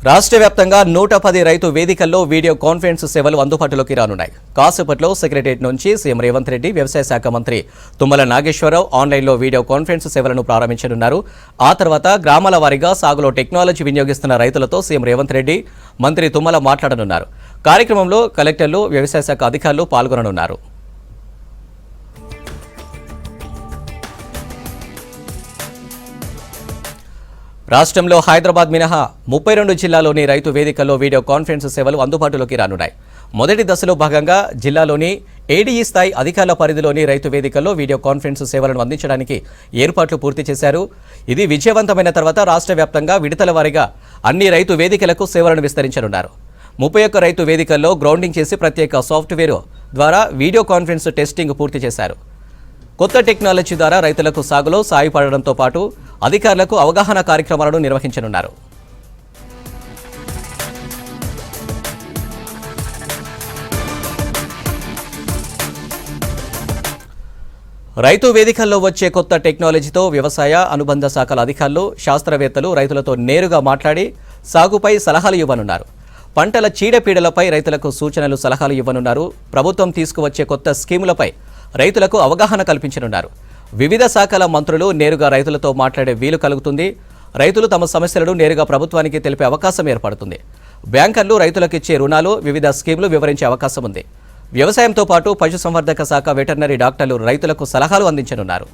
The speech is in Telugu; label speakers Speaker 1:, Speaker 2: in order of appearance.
Speaker 1: రాష్ట్ర వ్యాప్తంగా 110 రైతు వేదికల్లో వీడియో కాన్ఫరెన్స్ సేవలు అందుబాటులోకి రానున్నాయి. కాసేపట్లో సెక్రటరియట్ నుంచి సీఎం రేవంత్ రెడ్డి, వ్యవసాయ శాఖ మంత్రి తుమ్మల నాగేశ్వరరావు ఆన్లైన్లో వీడియో కాన్ఫరెన్స్ సేవలను ప్రారంభించనున్నారు. ఆ తర్వాత గ్రామాల వారీగా సాగులో టెక్నాలజీ వినియోగిస్తున్న రైతులతో సీఎం రేవంత్ రెడ్డి, మంత్రి తుమ్మల మాట్లాడనున్నారు. కార్యక్రమంలో కలెక్టర్లు, వ్యవసాయ శాఖ అధికారులు పాల్గొననున్నారు. రాష్ట్రంలో హైదరాబాద్ మినహా 32 జిల్లాలోని రైతు వేదికల్లో వీడియో కాన్ఫరెన్స్ సేవలు అందుబాటులోకి రానున్నాయి. మొదటి దశలో భాగంగా జిల్లాలోని ఏడీఈ స్థాయి అధికారుల పరిధిలోని రైతు వేదికల్లో వీడియో కాన్ఫరెన్స్ సేవలను అందించడానికి ఏర్పాట్లు పూర్తి చేశారు. ఇది విజయవంతమైన తర్వాత రాష్ట్ర వ్యాప్తంగా విడతల వారీగా అన్ని రైతు వేదికలకు సేవలను విస్తరించనున్నారు. 31 రైతు వేదికల్లో గ్రౌండింగ్ చేసి ప్రత్యేక సాఫ్ట్వేర్ ద్వారా వీడియో కాన్ఫరెన్స్ టెస్టింగ్ పూర్తి చేశారు. కొత్త టెక్నాలజీ ద్వారా రైతులకు సాగులో సాయపడడంతో పాటు అధికారులకు అవగాహన కార్యక్రమాలను నిర్వహించనున్నారు. రైతు వేదికల్లో వచ్చే కొత్త టెక్నాలజీతో వ్యవసాయ అనుబంధ శాఖల అధికారులు, శాస్త్రవేత్తలు రైతులతో నేరుగా మాట్లాడి సాగుపై సలహాలు ఇవ్వనున్నారు. పంటల చీడపీడలపై రైతులకు సూచనలు, సలహాలు ఇవ్వనున్నారు. ప్రభుత్వం తీసుకువచ్చే కొత్త స్కీములపై రైతులకు అవగాహన కల్పించనున్నారు. వివిధ శాఖల మంత్రులు నేరుగా రైతులతో మాట్లాడే వీలు కలుగుతుంది. రైతులు తమ సమస్యలను నేరుగా ప్రభుత్వానికి తెలిపే అవకాశం ఏర్పడుతుంది. బ్యాంకర్లు రైతులకు ఇచ్చే రుణాలు, వివిధ స్కీములు వివరించే అవకాశం ఉంది. వ్యవసాయంతో పాటు పశుసంవర్ధక శాఖ, వెటర్నరీ డాక్టర్లు రైతులకు సలహాలు అందించనున్నారు.